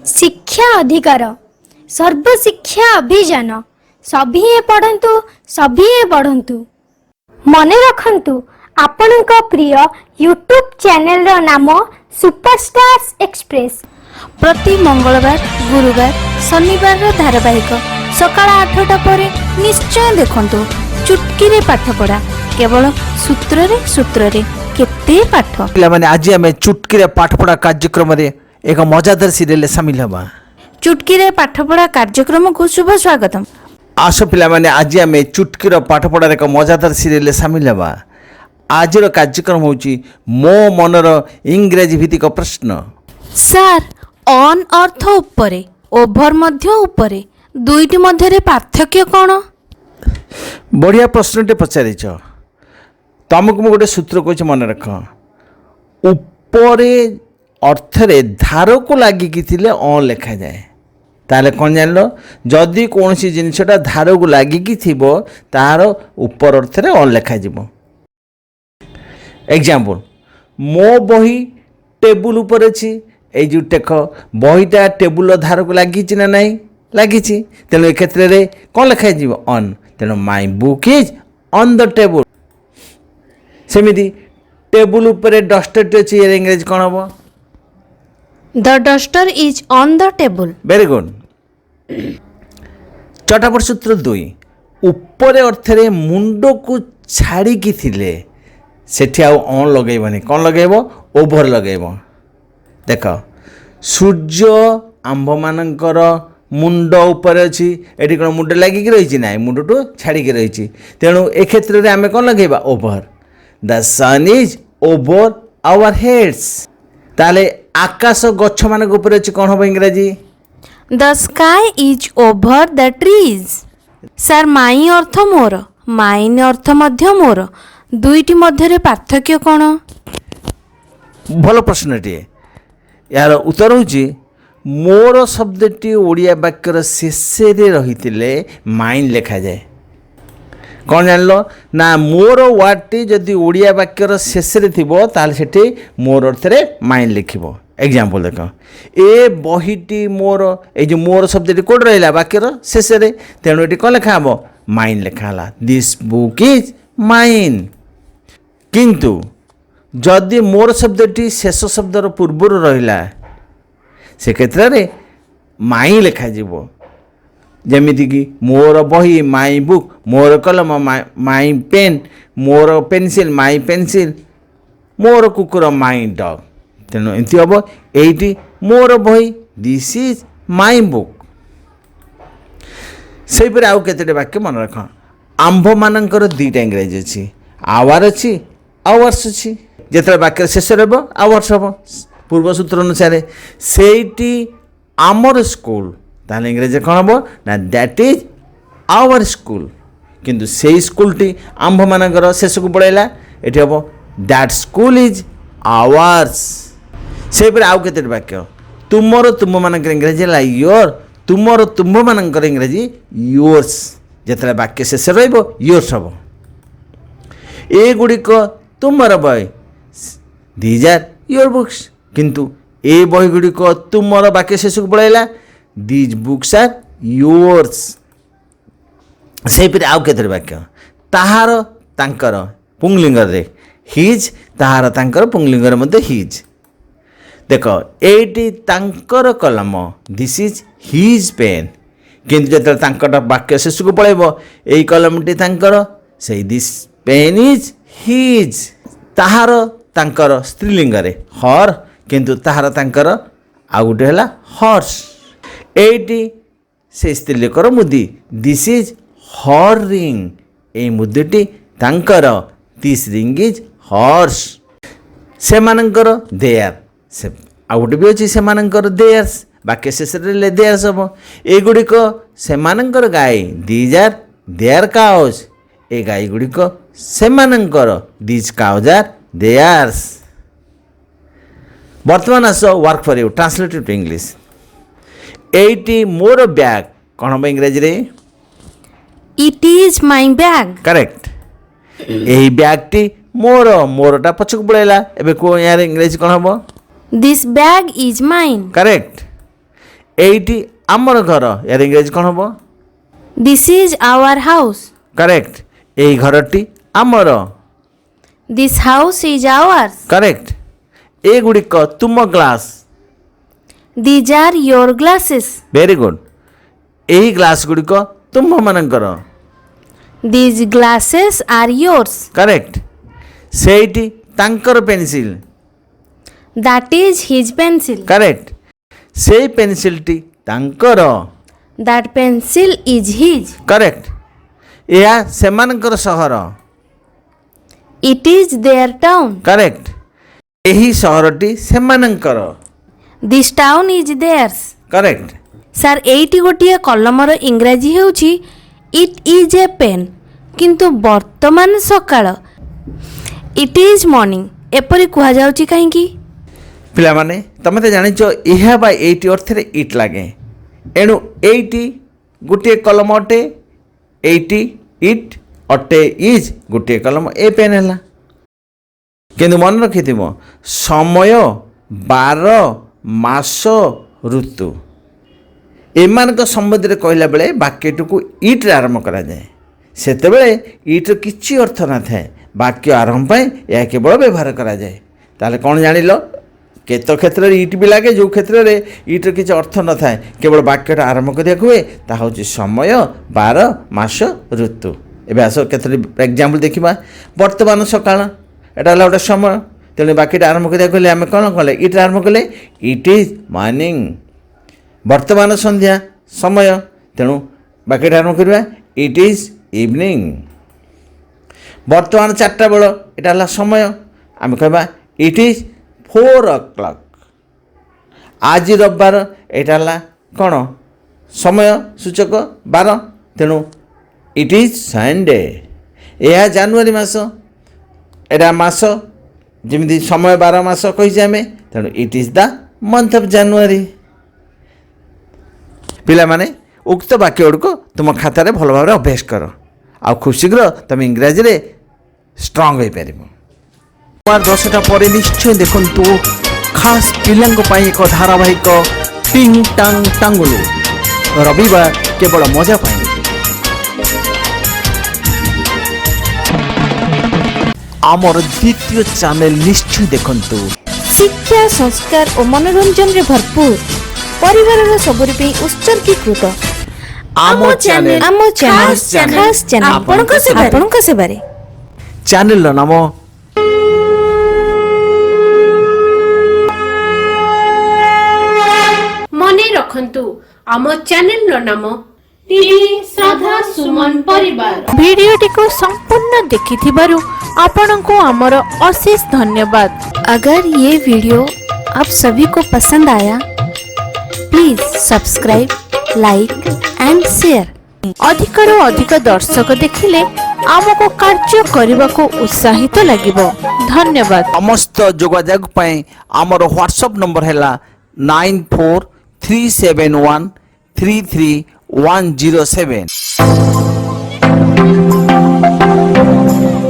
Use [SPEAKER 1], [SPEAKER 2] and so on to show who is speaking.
[SPEAKER 1] शिक्षा अधिकार सर्वशिक्षा अभियान सभी पढ़ंतु सभी पढ़ंतु। मन रखंतु आपणक प्रिय यूट्यूब चैनल रो नाम सुपरस्टार्स एक्सप्रेस।
[SPEAKER 2] प्रति मंगलवार गुरुवार शनिवार धारावाहिक सकाळ 8टा पर निश्चय देखंतु चुटकी रे पाठ पढ़ा केवल सूत्र रे केते पाठ।
[SPEAKER 3] पिला माने आज हमें चुटकी रे पाठ पढ़ा कार्यक्रम रे एक मजादार सीरियल सामिल हवा।
[SPEAKER 2] चुटकी रे पाठ पढ़ा कार्यक्रम को शुभ स्वागतम।
[SPEAKER 3] आसो पिला माने आज हमें चुटकी रे पाठ पढ़ा एक मजादार सीरियल सामिल हवा। आज रो कार्यक्रम होची मो मनर इंग्रजी भित्तिक प्रश्न।
[SPEAKER 2] सर ऑन अर्थ उपरे ओभर मध्य उपरे दुईटी मध्य रे पार्थक्य कोन?
[SPEAKER 3] बढ़िया प्रश्नटे पचारिछ। तुमको मु गोटे सूत्र कहूँ मन रख। उपरे अर्थ रे धार को लगिकी थिले अ लिखा जाए। ताले कौन जान लो जदि कौन सी जिनसटा धार को लगिकी थिबो तार ऊपर अर्थ रे अ लिखा जिवो। एग्जांपल मो बही टेबुल ऊपर अछि। ए जो टेक बहीटा टेबुल धार को लगी ना नहीं लगी। तेणु ए क्षेत्र में कौन लिखा जीव ऑन। तेणु my book is on the table. सेमिति टेबुल ऊपर डस्टर अच्छी इंग्रेजी कौन हम?
[SPEAKER 2] The duster is on the table.
[SPEAKER 3] Very good. चटापट सूत्र 2 ऊपर अर्थ रे मुंड को छाड़ी की थिले सेठी आउ ऑन लगेबनी। कौन लगेब? ओभर लगेब। देख सूर्य आंभ मानकर मुंड ऊपर अच्छी एटी कौन मुंड लगिकी रही ना मुंड टू छाड़ी रही। तेणु ए क्षेत्र में आम कौन लगेबा? Over. The sun is over our heads. ताले आकाश गछ मान ऊपर अच्छी कौन हम इंग्राजी?
[SPEAKER 2] The sky is over the trees. Sir my अर्थ मोर माइन अर्थ मध्य मोर दुईटी मध्य रे पार्थक्य कोन?
[SPEAKER 3] भल प्रश्नटीए। यार उत्तर होची मोर शब्दटी ओडिया वाक्यर शेष रही माइन लिखा जाए। कौन जान लो ना मोर वार्डटी जदि ओडिया वाक्यर शेष ताल सेठी मोर अर्थ रे माइन लिखिबो। एग्जांपल देख ए बहीटी मोर ए जो मोर शब्दटी कोड रहिला वाक्यर शेष रे तेणु एटी कौन लिखा हम? माइन लिखा हला। This book is mine. किंतु जदि मोर शब्दटी शेष शब्दर पूर्वर रहिला से क्षेत्र में माई लिखा जीवो। जेमिति कि मोर बही माई बुक, मोर कलम माई पेन, मोर पेंसिल माई पेंसिल, मोर कुकुर माई डग। तेणु एमती हम एटी मोर बही दिस इज माई बुक। से आउ केते वाक्य मन रख। आंभ मानकर 2टा इंग्रेजी अच्छी आवर अच्छी आवर्स अच्छी। जिते वाक्य शेष रहा आवर्स हम पूर्व सूत्र अनुसार सेठी आमर स्कूल ताले इंग्रेजी कौन हम ना दैट इज आवर स्कूल। किंतु से स्कूलटी आंभ मानकर शेष को पड़ेगा ये हम दैट स्कूल इज आवर्स। से आउ केते वाक्य तुमर तुम मानकर इंग्रेजी है योर। तुमर तुम मानकर इंग्रेजी योर्स। जिते वाक्य शेष रोर्स हम ए गुड़िक तुमर बय दीज आर योर बुक्स। किंतु ए बही गुड़िक तुमर वाक्य शेष को पड़ेगा दीज बुक्स आर योर्स। से आउ केते वाक्य ताहार तांकर पुंगलिंग रे हिज ताहार तांकर पुंगलिंग रे मध्य हिज। देख एटी तांकर कलम दिस इज हिज पेन। किंतु जते तांकर वाक्य शेष को पड़ेबो एई कलमटी तांकर से दिस पेन इज हिज। ताहार तांकर स्त्रीलिंग रे हर किंतु ताहार तांकर आ गोटे है हर्स। एटी से स्त्रीलिंगर मुदी दिस इज हर रिंग। ए मुदीटी तांकर दिस रिंग इज हर्स। से मानकर देयर से आ गोटे भी अच्छी से मानकर देयर्स वाक्य शेष रे देयर्स हम। ए गुड़िक से मानकर गाय दीज आर देयर काउज। ए गाय गुड़िक से मानकर दीज काउज आर देयर्स। वर्तमान आस work for you translated to English. एटी मोर बैग कौन हम इंग्रेजी रे?
[SPEAKER 2] It is my bag.
[SPEAKER 3] Correct. यही बैगटी मोर मोरटा पछक पड़ेगा एबे को यार इंग्रेजी कौन हम?
[SPEAKER 2] This bag is mine.
[SPEAKER 3] Correct. ଏଇଠି ଆମର ଘର ଏହାର ଇଂରାଜୀ କ'ଣ ହେବ?
[SPEAKER 2] This is our house.
[SPEAKER 3] Correct. ଏଇ ଘରଟି ଆମର।
[SPEAKER 2] This house is ours.
[SPEAKER 3] Correct. ଏଗୁଡ଼ିକ ତୁମ glass.
[SPEAKER 2] These are your glasses.
[SPEAKER 3] Very good. ଏହି ଗ୍ଲାସ୍ ଗୁଡ଼ିକ ତୁମମାନଙ୍କର।
[SPEAKER 2] These glasses are yours.
[SPEAKER 3] Correct. ସେଇଠି ତାଙ୍କର pencil.
[SPEAKER 2] That is his pencil.
[SPEAKER 3] Correct. ସେଇ ପେନସିଲ୍ଟି ତାଙ୍କର।
[SPEAKER 2] That pencil is his.
[SPEAKER 3] Correct. ଏହା ସେମାନଙ୍କର ସହର।
[SPEAKER 2] It is their town.
[SPEAKER 3] Correct. ଏହି ସହରଟି ସେମାନଙ୍କର।
[SPEAKER 2] This town is theirs.
[SPEAKER 3] Correct.
[SPEAKER 2] Sir ଏଇଠି ଗୋଟିଏ କଲମର ଇଂରାଜୀ ହେଉଛି ଇଟ୍ ଇଜ୍ ଏ ପେନ୍, କିନ୍ତୁ ବର୍ତ୍ତମାନ ସକାଳ ଇଟ୍ ଇଜ୍ ମର୍ଣ୍ଣିଂ ଏପରି କୁହାଯାଉଛି କାହିଁକି?
[SPEAKER 3] ପିଲାମାନେ ତମେ ତ ଜାଣିଛ ଏହା ବା ଏଇଟି ଅର୍ଥରେ ଇଟ୍ ଲାଗେ। ଏଣୁ ଏଇଟି ଗୋଟିଏ କଲମ ଅଟେ, ଏଇଟି ଇଟ୍ ଅଟେ, ଇଜ୍ ଗୋଟିଏ କଲମ, ଏ ପେନ୍ ହେଲା। କିନ୍ତୁ ମନେ ରଖିଥିବ ସମୟ, ବାର, ମାସ, ଋତୁ ଏମାନଙ୍କ ସମ୍ବନ୍ଧରେ କହିଲା ବେଳେ ବାକ୍ୟଟିକୁ ଇଟ୍ରେ ଆରମ୍ଭ କରାଯାଏ। ସେତେବେଳେ ଇଟ୍ର କିଛି ଅର୍ଥ ନଥାଏ। ବାକ୍ୟ ଆରମ୍ଭ ପାଇଁ ଏହା କେବଳ ବ୍ୟବହାର କରାଯାଏ। ତାହେଲେ କ'ଣ ଜାଣିଲ? କେତେ କ୍ଷେତ୍ରରେ ଇଟ୍ ବି ଲାଗେ, ଯେଉଁ କ୍ଷେତ୍ରରେ ଇଟ୍ର କିଛି ଅର୍ଥ ନଥାଏ, କେବଳ ବାକ୍ୟଟା ଆରମ୍ଭ କରିବାକୁ ହୁଏ, ତାହା ହେଉଛି ସମୟ, ବାର, ମାସ, ଋତୁ। ଏବେ ଆସ କେତୋଟି ଏକ୍ଜାମ୍ପଲ୍ ଦେଖିବା। ବର୍ତ୍ତମାନ ସକାଳ, ଏଇଟା ହେଲା ଗୋଟେ ସମୟ, ତେଣୁ ବାକ୍ୟଟା ଆରମ୍ଭ କରିବାକୁ ହେଲେ ଆମେ କ'ଣ କଲେ? ଇଟ୍ରେ ଆରମ୍ଭ କଲେ, ଇଟ୍ ଇଜ୍ ମର୍ଣ୍ଣିଂ। ବର୍ତ୍ତମାନ ସନ୍ଧ୍ୟା, ସମୟ, ତେଣୁ ବାକ୍ୟଟା ଆରମ୍ଭ କରିବା, ଇଟ୍ ଇଜ୍ ଇଭିନିଂ। ବର୍ତ୍ତମାନ 4ଟା ବେଳ, ଏଇଟା ହେଲା ସମୟ, ଆମେ କହିବା ଇଟ୍ ଇଜ୍ 4 o'clock। ଆଜି ରବିବାର, ଏଇଟା ହେଲା କ'ଣ? ସମୟ ସୂଚକ, ବାର, ତେଣୁ ଇଟ୍ ଇଜ୍ ସନ୍ଡେ। ଏହା ଜାନୁଆରୀ ମାସ, ଏଇଟା ମାସ, ଯେମିତି ସମୟ, ବାର, ମାସ କହିଛେ ଆମେ, ତେଣୁ it is the month of January. ପିଲାମାନେ ଉକ୍ତ ବାକ୍ୟ ଗୁଡ଼ିକ ତୁମ ଖାତାରେ ଭଲ ଭାବରେ ଅଭ୍ୟାସ କର, ଆଉ ଖୁବ୍ ଶୀଘ୍ର ତୁମେ ଇଂରାଜୀରେ ଷ୍ଟ୍ରଙ୍ଗ ହୋଇପାରିବ। 10ଟା ପରେ ନିଶ୍ଚୟ ଦେଖନ୍ତୁ ଖାସ୍ ପିଲାଙ୍କ ପାଇଁ ଏକ ଧାରାବାହିକ ଟିଙ୍ଗ ଟାଙ୍ଗ ଟାଙ୍ଗୁଲୁ, ରବିବାର କେବଳ ମଜା ପାଇଁ। ଆମର ଦ୍ୱିତୀୟ ଚ୍ୟାନେଲ ନିଶ୍ଚୟ ଦେଖନ୍ତୁ।
[SPEAKER 2] ଶିକ୍ଷା, ସଂସ୍କାର ଓ ମନୋରଞ୍ଜନରେ ଭରପୁର, ପରିବାରର ସବୁରି ପାଇଁ ଉତ୍ସର୍ଗୀକୃତ
[SPEAKER 3] ଆମ ଚ୍ୟାନେଲ
[SPEAKER 2] ଖାସ୍ ଚ୍ୟାନେଲ ଆପଣଙ୍କ ସେବାରେ।
[SPEAKER 3] ଚ୍ୟାନେଲର ନାମ
[SPEAKER 4] ମନେ ରଖନ୍ତୁ, ଆମ ଚ୍ୟାନେଲର ନାମ ଟିଭି ଶ୍ରଦ୍ଧା ସୁମନ ପରିବାର।
[SPEAKER 2] वीडियोटी संपूर्ण देखिथिबारु आपनको आमर अशेष धन्यवाद। अगर ये वीडियो आप सभी को पसंद आया, please subscribe, like and share. अधिकରୁ ଅଧିକ ଦର୍ଶକ ଦେଖିଲେ ଆମକୁ କାର୍ଯ୍ୟ କରିବାକୁ ଉତ୍ସାହିତ ଲାଗିବ। ଧନ୍ୟବାଦ।
[SPEAKER 3] ସମସ୍ତ ଯୋଗାଯୋଗ ପାଇଁ ଆମର ହ୍ୱାଟ୍ସଆପ୍ ନମ୍ବର ହେଲା 9437133107।